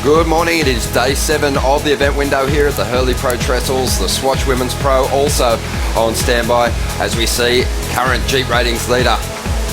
Good morning, it is day 7 of the event window here at the Hurley Pro Trestles. The Swatch Women's Pro also on standby as we see current Jeep ratings leader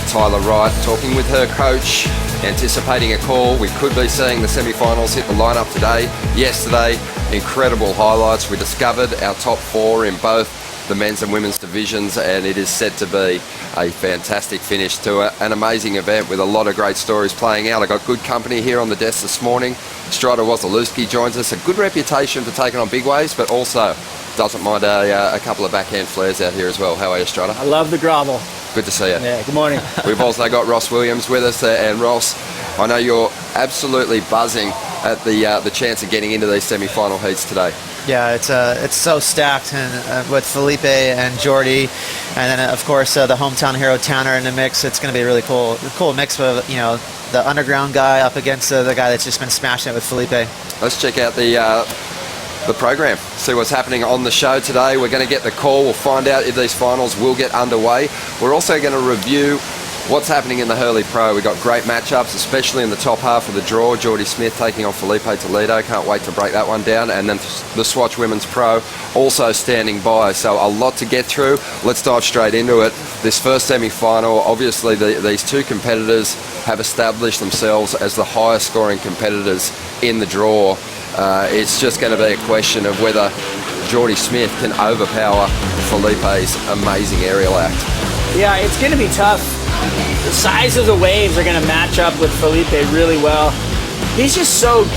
Tyler Wright talking with her coach, anticipating a call. We could be seeing the semi-finals hit the lineup today. Yesterday, incredible highlights. We discovered our top 4 in both the men's and women's divisions, and it is set to be a fantastic finish to an amazing event with a lot of great stories playing out. I got good company here on the desk this morning. Strider Wozalewski joins us, a good reputation for taking on big waves, but also doesn't mind a couple of backhand flares out here as well. How are you, Strider? I love the grovel. Good to see you. Yeah, good morning. We've also got Ross Williams with us there, and Ross, I know you're absolutely buzzing at the chance of getting into these semi-final heats today. Yeah, it's so stacked, and with Felipe and Jordy, and then of course the hometown hero Tanner in the mix. It's going to be a really cool mix of the underground guy up against the guy that's just been smashing it with Felipe. Let's check out the program, see what's happening on the show today. We're going to get the call. We'll find out if these finals will get underway. We're also going to review what's happening in the Hurley Pro. We've got great matchups, especially in the top half of the draw. Jordy Smith taking on Felipe Toledo. Can't wait to break that one down. And then the Swatch Women's Pro also standing by. So a lot to get through. Let's dive straight into it. This first semi-final, obviously these two competitors have established themselves as the highest scoring competitors in the draw. It's just going to be a question of whether Jordy Smith can overpower Felipe's amazing aerial act. Yeah, it's going to be tough. The size of the waves are going to match up with Felipe really well. He's just so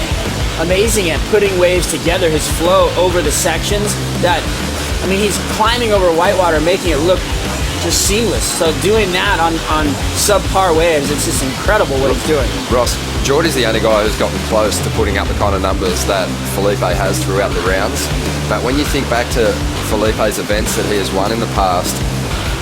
amazing at putting waves together, his flow over the sections, that, I mean, he's climbing over whitewater, making it look just seamless. So doing that on subpar waves, it's just incredible what he's doing. Ross, Jordy's the only guy who's gotten close to putting up the kind of numbers that Felipe has throughout the rounds. But when you think back to Felipe's events that he has won in the past,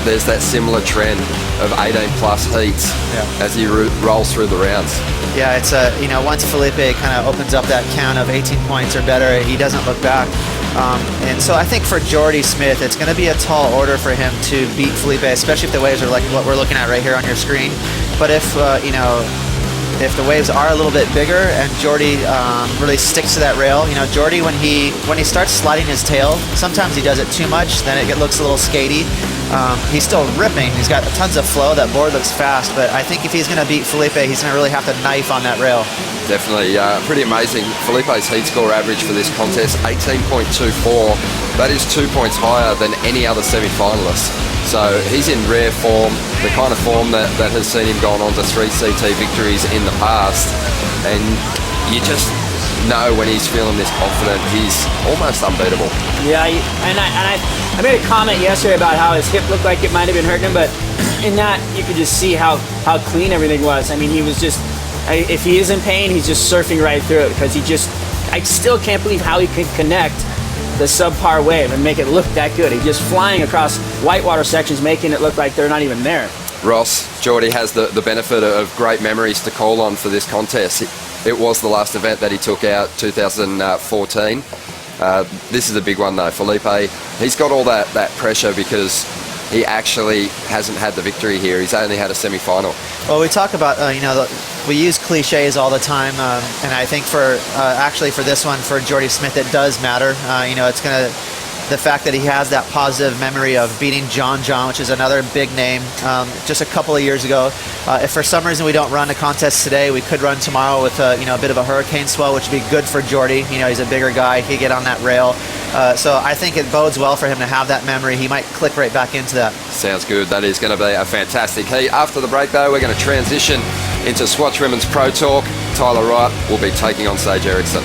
there's that similar trend of 18 plus heats as he rolls through the rounds. Yeah, it's once Felipe kind of opens up that count of 18 points or better, he doesn't look back. And so I think for Jordy Smith, it's going to be a tall order for him to beat Felipe, especially if the waves are like what we're looking at right here on your screen. But if if the waves are a little bit bigger and Jordy really sticks to that rail, Jordy when he starts sliding his tail, sometimes he does it too much, then it looks a little skatey. He's still ripping. He's got tons of flow. That board looks fast, but I think if he's going to beat Felipe, he's going to really have to knife on that rail. Definitely, pretty amazing. Felipe's heat score average for this contest, 18.24. That is 2 points higher than any other semi-finalist. So he's in rare form, the kind of form that has seen him going on to 3 CT victories in the past. And you just know when he's feeling this confident, he's almost unbeatable. Yeah, and I made a comment yesterday about how his hip looked like it might have been hurting him, but in that you could just see how clean everything was. I mean, he was just, if he is in pain, he's just surfing right through it, because I still can't believe how he could connect the subpar wave and make it look that good. He's just flying across whitewater sections, making it look like they're not even there. Ross, Jordy has the benefit of great memories to call on for this contest. It was the last event that he took out, 2014. This is a big one though. Felipe, he's got all that pressure because he actually hasn't had the victory here. He's only had a semi-final. Well, we talk about, we use cliches all the time, and I think actually for this one, for Jordy Smith, it does matter. It's going to, the fact that he has that positive memory of beating John, which is another big name, just a couple of years ago. If for some reason we don't run a contest today, we could run tomorrow with a bit of a hurricane swell, which would be good for Jordy. He's a bigger guy. He could get on that rail. So I think it bodes well for him to have that memory. He might click right back into that. Sounds good. That is going to be a fantastic heat. After the break, though, we're going to transition into Swatch Women's Pro Talk. Tyler Wright will be taking on Sage Eriksson.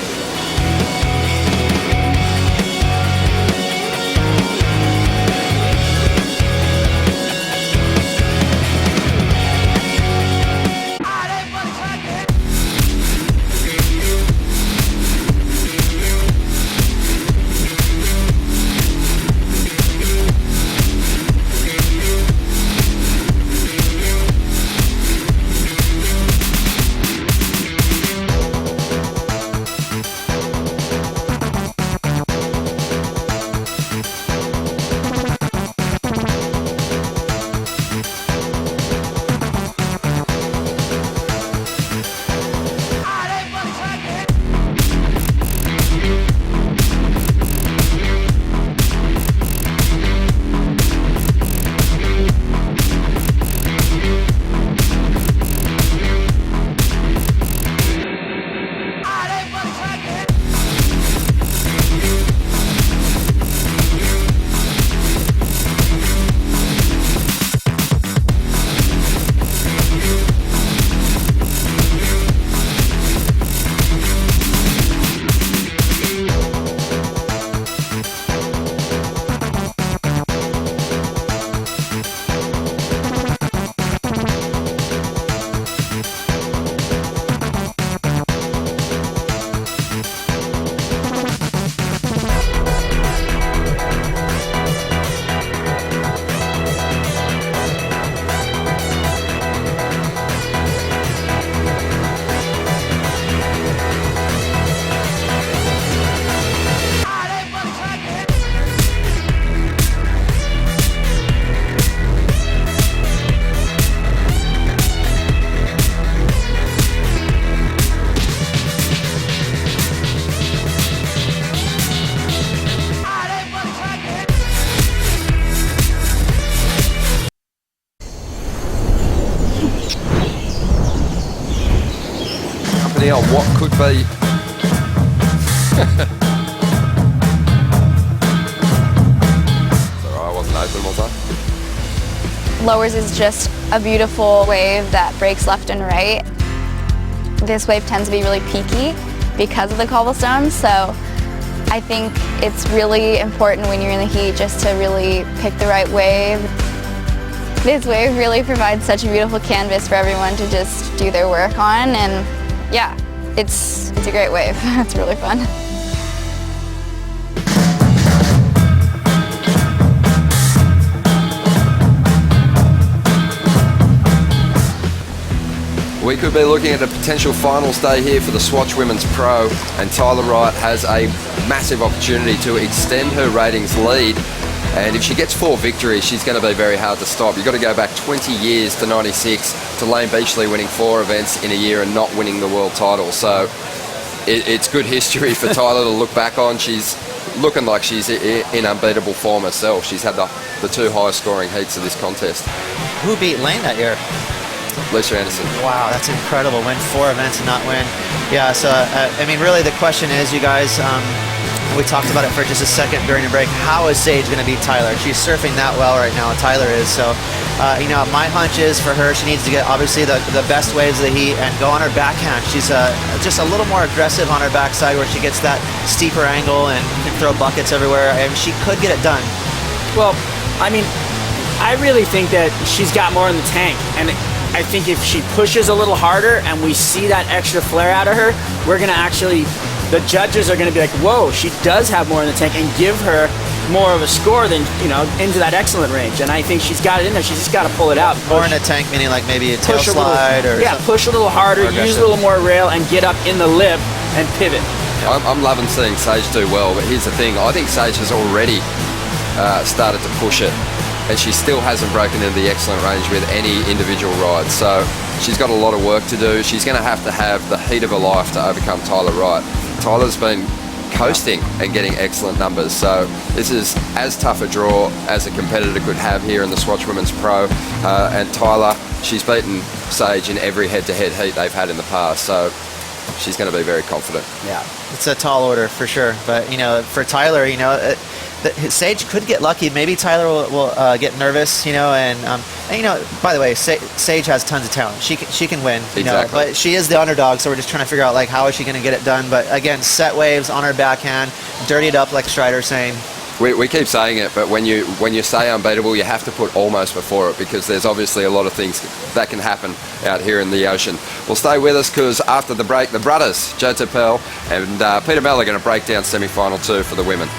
scrutiny on what could be. Sorry, I wasn't open, was I? Lowers is just a beautiful wave that breaks left and right. This wave tends to be really peaky because of the cobblestones, so I think it's really important when you're in the heat just to really pick the right wave. This wave really provides such a beautiful canvas for everyone to just do their work on, and yeah, it's a great wave. It's really fun. We could be looking at a potential finals day here for the Swatch Women's Pro, and Tyler Wright has a massive opportunity to extend her ratings lead. And if she gets 4 victories, she's going to be very hard to stop. You've got to go back 20 years to 96 to Lane Beachley winning 4 events in a year and not winning the world title. So it's good history for Tyler to look back on. She's looking like she's in unbeatable form herself. She's had the 2 highest scoring heats of this contest. Who beat Lane that year? Lisa Anderson. Wow, that's incredible. Win 4 events and not win. Yeah, so, I mean, really the question is, you guys, we talked about it for just a second during the break, how is Sage going to beat Tyler? She's surfing that well right now, Tyler is. So, you know, my hunch is for her, she needs to get, obviously, the best waves of the heat and go on her backhand. She's just a little more aggressive on her backside where she gets that steeper angle and can throw buckets everywhere, and she could get it done. Well, I mean, I really think that she's got more in the tank, and I think if she pushes a little harder and we see that extra flare out of her, we're going to actually, the judges are going to be like, whoa, she does have more in the tank, and give her more of a score than, you know, into that excellent range. And I think she's got it in there. She's just got to pull it out. More in the tank, meaning like maybe a tail slide or yeah, something. push a little harder, use a little more rail, and get up in the lip and pivot. I'm loving seeing Sage do well, but here's the thing. I think Sage has already started to push it, and she still hasn't broken into the excellent range with any individual ride. So she's got a lot of work to do. She's going to have the heat of her life to overcome Tyler Wright. Tyler's been coasting and getting excellent numbers. So this is as tough a draw as a competitor could have here in the Swatch Women's Pro. And Tyler, she's beaten Sage in every head-to-head heat they've had in the past. So she's going to be very confident. Yeah, it's a tall order for sure. But, you know, for Tyler, you know, Sage could get lucky. Maybe Tyler will get nervous, you know, and you know, by the way, Sage has tons of talent. She can win, you know, but she is the underdog, so we're just trying to figure out like how is she going to get it done. But again, set waves on her backhand, dirty it up like Strider's saying. We keep saying it, but when you say unbeatable, you have to put almost before it, because there's obviously a lot of things that can happen out here in the ocean. Well, stay with us, because after the break, the brothers, Joe Tepel and Peter Bell, are going to break down semi-final 2 for the women.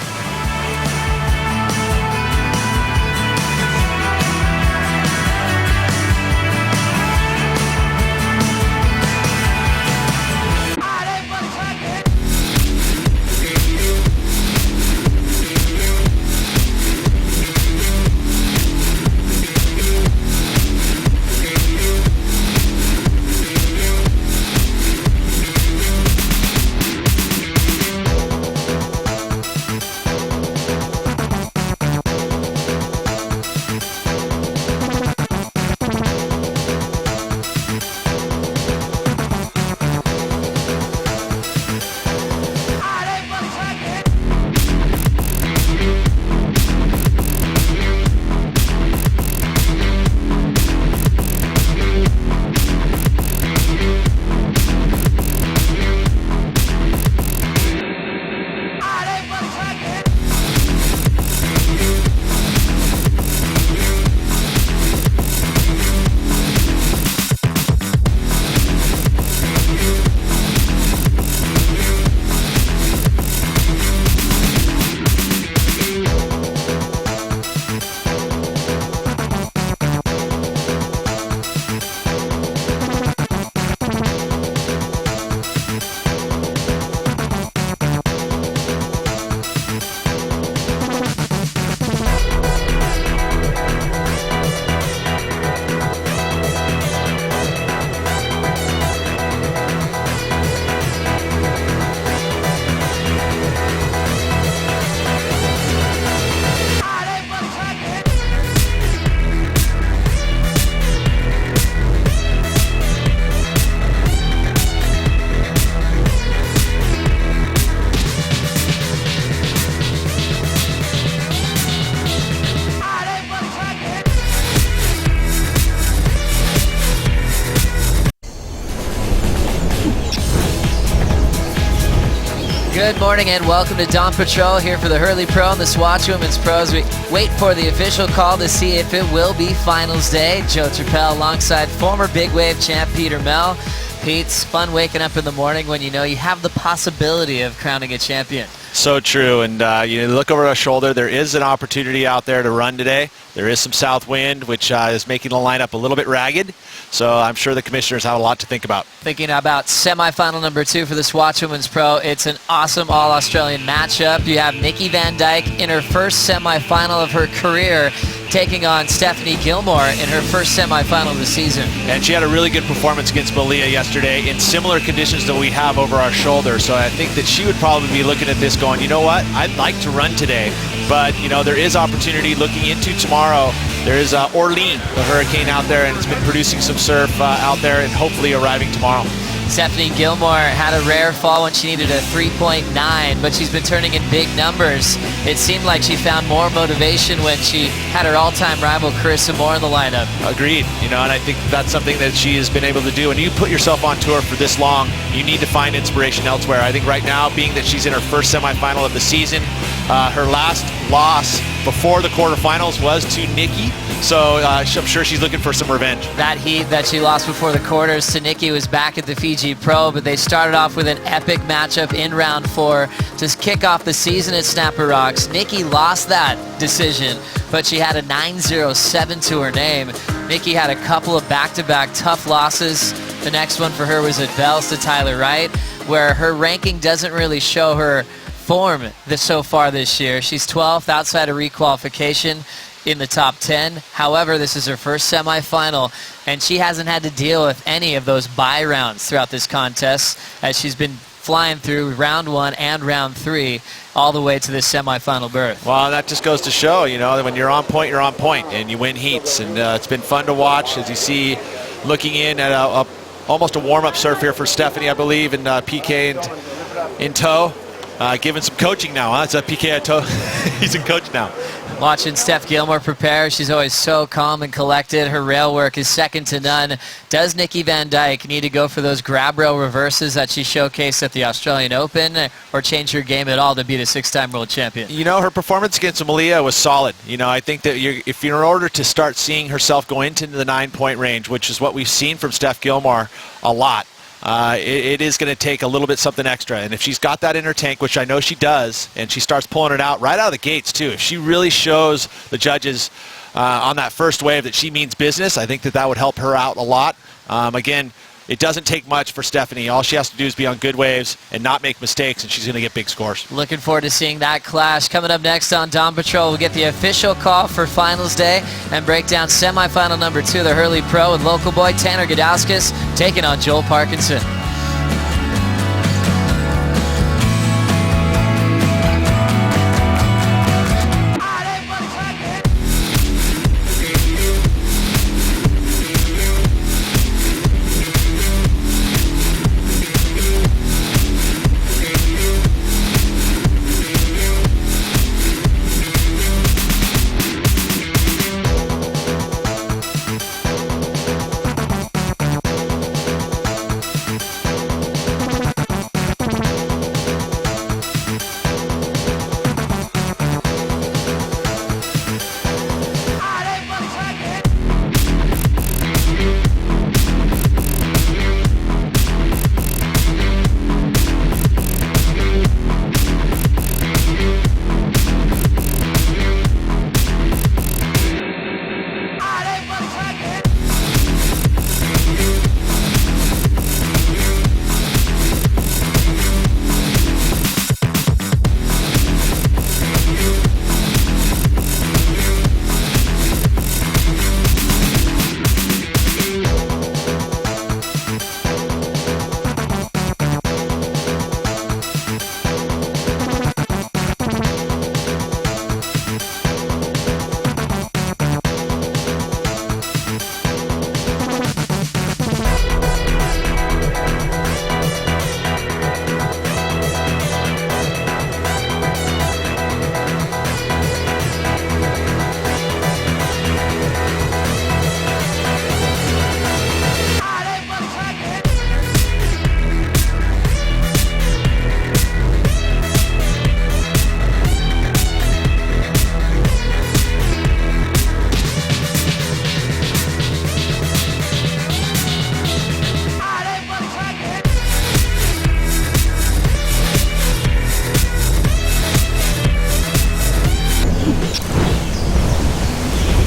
Good morning and welcome to Dawn Patrol here for the Hurley Pro and the Swatch Women's Pros. We wait for the official call to see if it will be finals day. Joe Trappell alongside former big wave champ Peter Mell. Pete's fun waking up in the morning when you know you have the possibility of crowning a champion. So true, and you look over our shoulder, there is an opportunity out there to run today. There is some south wind, which is making the lineup a little bit ragged, so I'm sure the commissioners have a lot to think about. Thinking about semifinal number 2 for the Swatch Women's Pro, it's an awesome All-Australian matchup. You have Nikki Van Dyke in her first semifinal of her career, taking on Stephanie Gilmore in her first semifinal of the season. And she had a really good performance against Malia yesterday in similar conditions that we have over our shoulder, so I think that she would probably be looking at this going, you know what, I'd like to run today, but there is opportunity looking into tomorrow. There is Orlean, the hurricane out there, and it's been producing some surf out there and hopefully arriving tomorrow. Stephanie Gilmore had a rare fall when she needed a 3.9, but she's been turning in big numbers. It seemed like she found more motivation when she had her all-time rival Carissa Moore in the lineup. Agreed, and I think that's something that she has been able to do. When you put yourself on tour for this long, you need to find inspiration elsewhere. I think right now, being that she's in her first semifinal of the season, her last loss before the quarterfinals was to Nikki, so I'm sure she's looking for some revenge. That heat that she lost before the quarters to Nikki was back at the Fiji Pro, but they started off with an epic matchup in round 4 to kick off the season at Snapper Rocks. Nikki lost that decision, but she had a 9.07 to her name. Nikki had a couple of back-to-back tough losses. The next one for her was at Bells to Tyler Wright, where her ranking doesn't really show her form so far this year. She's 12th outside of requalification in the top 10. However, this is her first semifinal, and she hasn't had to deal with any of those bye rounds throughout this contest, as she's been flying through round 1 and round 3 all the way to this semifinal berth. Well, that just goes to show, that when you're on point, and you win heats, and it's been fun to watch, as you see, looking in at almost a warm-up surf here for Stephanie, I believe, and PK in tow. Giving some coaching now, huh? It's a PK at tow. He's in coach now. Watching Steph Gilmore prepare, she's always so calm and collected. Her rail work is second to none. Does Nikki Van Dyke need to go for those grab rail reverses that she showcased at the Australian Open, or change her game at all to be the 6-time world champion? Her performance against Malia was solid. I think that if you're in order to start seeing herself go into the 9-point range, which is what we've seen from Steph Gilmore a lot, it is going to take a little bit something extra. And if she's got that in her tank, which I know she does, and she starts pulling it out right out of the gates too, if she really shows the judges on that first wave that she means business, I think that would help her out a lot. Again, it doesn't take much for Stephanie. All she has to do is be on good waves and not make mistakes, and she's going to get big scores. Looking forward to seeing that clash. Coming up next on Dawn Patrol, we'll get the official call for finals day and break down semifinal number 2 of the Hurley Pro with local boy Tanner Gudauskas taking on Joel Parkinson.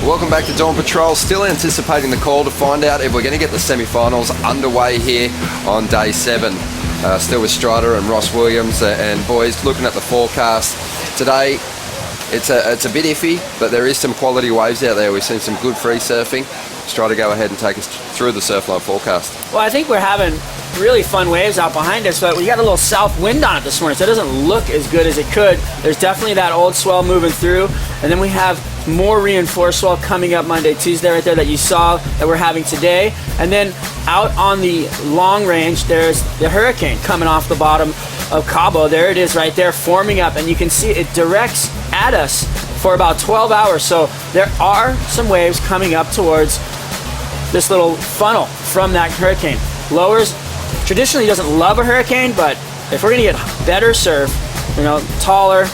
Welcome back to Dawn Patrol. Still anticipating the call to find out if we're going to get the semi-finals underway here on day 7. Still with Strider and Ross Williams. And boys, looking at the forecast today, it's a bit iffy, but there is some quality waves out there. We've seen some good free surfing. Strider, go ahead and take us through the Surfline forecast. Well, I think we're having really fun waves out behind us, but we got a little south wind on it this morning, so it doesn't look as good as it could. There's definitely that old swell moving through, and then we have more reinforced swell coming up Monday, Tuesday right there that you saw that we're having today. And then out on the long range, there's the hurricane coming off the bottom of Cabo. There it is right there forming up, and you can see it directs at us for about 12 hours. So there are some waves coming up towards this little funnel from that hurricane. Lowers traditionally doesn't love a hurricane, but if we're gonna get better surf, taller,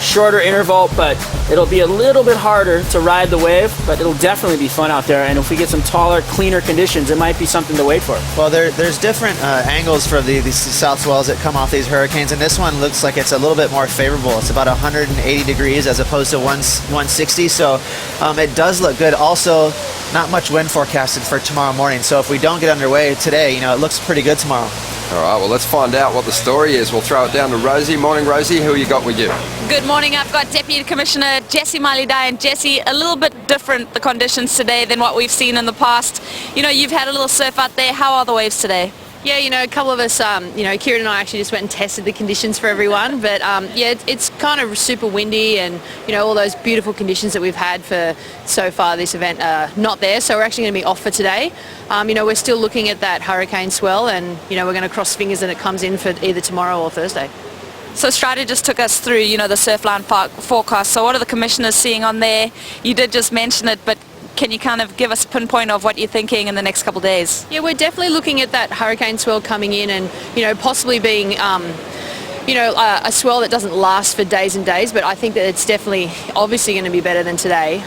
shorter interval, but it'll be a little bit harder to ride the wave, but it'll definitely be fun out there. And if we get some taller, cleaner conditions, it might be something to wait for. Well, there's different angles for these south swells that come off these hurricanes, and this one looks like it's a little bit more favorable. It's about 180 degrees as opposed to 160, so it does look good. Also, not much wind forecasted for tomorrow morning, so if we don't get underway today, it looks pretty good tomorrow. All right, well, let's find out what the story is. We'll throw it down to Rosie. Morning, Rosie. Who you got with you? Good morning. I've got Deputy Commissioner Jessie Miley-Dye. And Jessie, a little bit different, the conditions today, than what we've seen in the past. You've had a little surf out there. How are the waves today? Yeah, a couple of us, Kieran and I actually just went and tested the conditions for everyone. But it's kind of super windy, and all those beautiful conditions that we've had for so far this event are not there. So we're actually going to be off for today. We're still looking at that hurricane swell, and we're going to cross fingers that it comes in for either tomorrow or Thursday. So Strider just took us through, the Surfline forecast. So what are the commissioners seeing on there? You did just mention it, but can you kind of give us a pinpoint of what you're thinking in the next couple of days? Yeah, we're definitely looking at that hurricane swell coming in, and possibly being a swell that doesn't last for days and days, but I think that it's definitely obviously going to be better than today.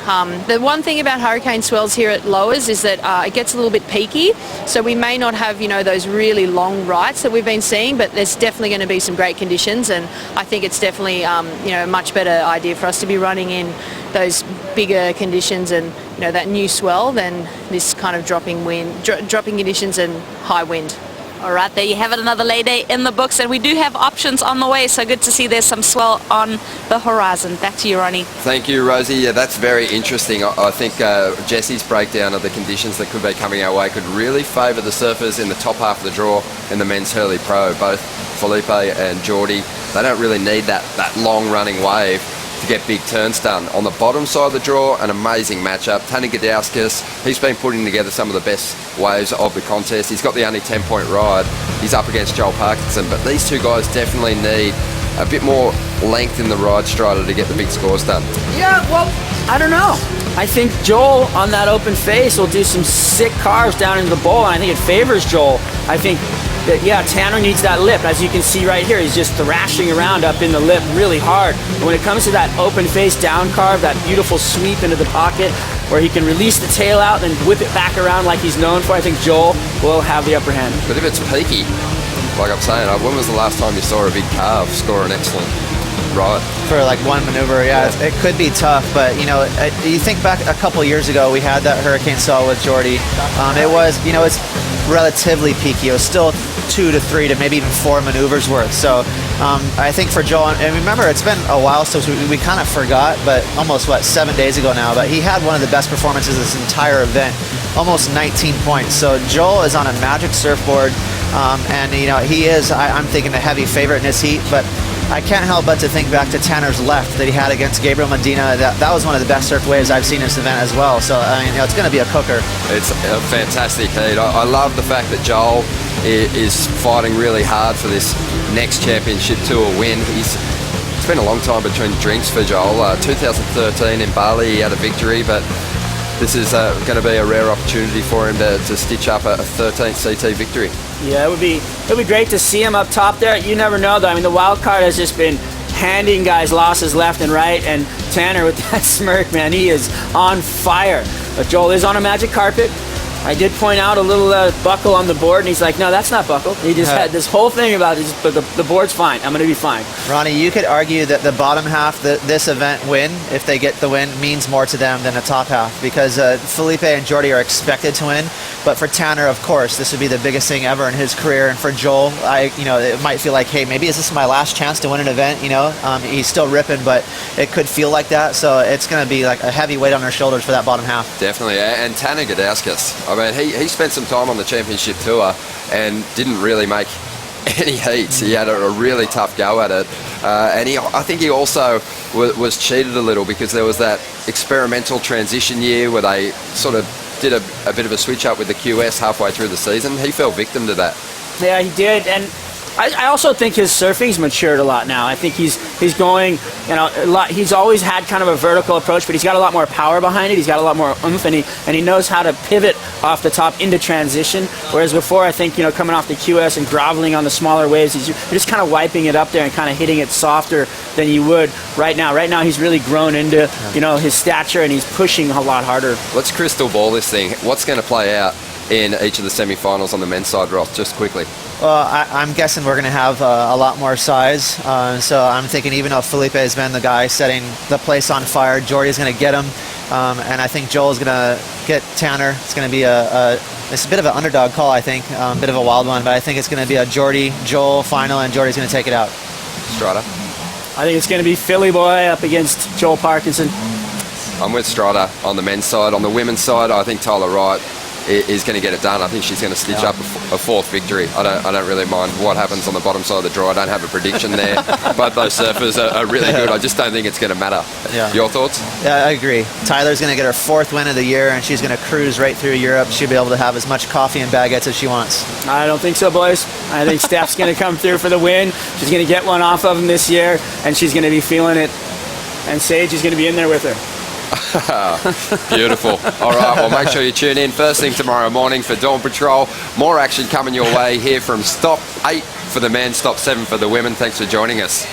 The one thing about hurricane swells here at lowers is that it gets a little bit peaky, so we may not have those really long rights that we've been seeing, but there's definitely going to be some great conditions, and I think it's definitely a much better idea for us to be running in those bigger conditions and that new swell than this kind of dropping conditions and high wind. All right, there you have it, another lay day in the books, and we do have options on the way, so good to see there's some swell on the horizon. Back to you, Ronnie. Thank you, Rosie. Yeah, that's very interesting. I think Jessie's breakdown of the conditions that could be coming our way could really favour the surfers in the top half of the draw in the men's Hurley Pro. Both Felipe and Geordie, they don't really need that long-running wave to get big turns done. On the bottom side of the draw, an amazing matchup. Tony Gadauskas, he's been putting together some of the best waves of the contest. He's got the only 10-point ride. He's up against Joel Parkinson, but these two guys definitely need a bit more length in the ride, Strider, to get the big scores done. Yeah, well, I don't know. I think Joel on that open face will do some sick carves down into the bowl, and I think it favors Joel. I think that, Tanner needs that lip. As you can see right here, he's just thrashing around up in the lip really hard. And when it comes to that open face down carve, that beautiful sweep into the pocket where he can release the tail out and whip it back around like he's known for, I think Joel will have the upper hand. But if it's peaky, like I'm saying, when was the last time you saw a big carve score an excellent ride? For like one maneuver, it could be tough, but you think back a couple years ago, we had that hurricane swell with Geordie. It was, it's relatively peaky. It was still 2 to 3 to maybe even 4 maneuvers worth. So I think for Joel, and remember, it's been a while since we kind of forgot, but almost 7 days ago now, but he had one of the best performances this entire event, almost 19 points. So Joel is on a magic surfboard, and he is, I'm thinking, a heavy favorite in this heat, but I can't help but to think back to Tanner's left that he had against Gabriel Medina. That was one of the best surf waves I've seen in this event as well. So it's going to be a cooker. It's a fantastic heat. I love the fact that Joel is fighting really hard for this next championship tour win. It's been a long time between drinks for Joel. 2013 in Bali, he had a victory, but this is going to be a rare opportunity for him to stitch up a 13th CT victory. Yeah, it would be great to see him up top there. You never know, though. I mean, the wild card has just been handing guys losses left and right, and Tanner with that smirk, man, he is on fire. But Joel is on a magic carpet. I did point out a little buckle on the board, and he's like, no, that's not buckle. He just had this whole thing about it, but the board's fine. I'm going to be fine. Ronnie, you could argue that the bottom half, this event win, if they get the win, means more to them than the top half, because Felipe and Jordy are expected to win. But for Tanner, of course, this would be the biggest thing ever in his career. And for Joel, it might feel like, hey, maybe is this my last chance to win an event? He's still ripping, but it could feel like that. So it's going to be like a heavy weight on their shoulders for that bottom half. Definitely. And Tanner Gudauskas, I mean, he spent some time on the championship tour and didn't really make any heats. He had a really tough go at it. And I think he also was cheated a little, because there was that experimental transition year where they sort of did a bit of a switch up with the QS halfway through the season. He fell victim to that. Yeah, he did. And I also think his surfing's matured a lot now. I think he's going, a lot. He's always had kind of a vertical approach, but he's got a lot more power behind it. He's got a lot more oomph, and he knows how to pivot off the top into transition. Whereas before, I think, coming off the QS and groveling on the smaller waves, you're just kind of wiping it up there and kind of hitting it softer than you would right now. Right now, he's really grown into, his stature, and he's pushing a lot harder. Let's crystal ball this thing. What's going to play out in each of the semi-finals on the men's side, Roth, just quickly? Well, I'm guessing we're going to have a lot more size. So I'm thinking, even though Felipe has been the guy setting the place on fire, Jordy's going to get him. And I think Joel's going to get Tanner. It's going to be it's a bit of an underdog call, I think. A bit of a wild one, but I think it's going to be a Jordy-Joel final, and Jordy's going to take it out. Strider? I think it's going to be Philly Boy up against Joel Parkinson. I'm with Strider on the men's side. On the women's side, I think Tyler Wright is going to get it done. I think she's going to stitch up a fourth victory. I don't really mind what happens on the bottom side of the draw. I don't have a prediction there. Both those surfers are really good. I just don't think it's going to matter. Yeah. Your thoughts? Yeah, I agree. Tyler's going to get her 4th win of the year, and she's going to cruise right through Europe. She'll be able to have as much coffee and baguettes as she wants. I don't think so, boys. I think Steph's going to come through for the win. She's going to get one off of him this year, and she's going to be feeling it. And Sage is going to be in there with her. Beautiful. All right, well, make sure you tune in first thing tomorrow morning for Dawn Patrol. More action coming your way here from Stop 8 for the men, Stop 7 for the women. Thanks for joining us.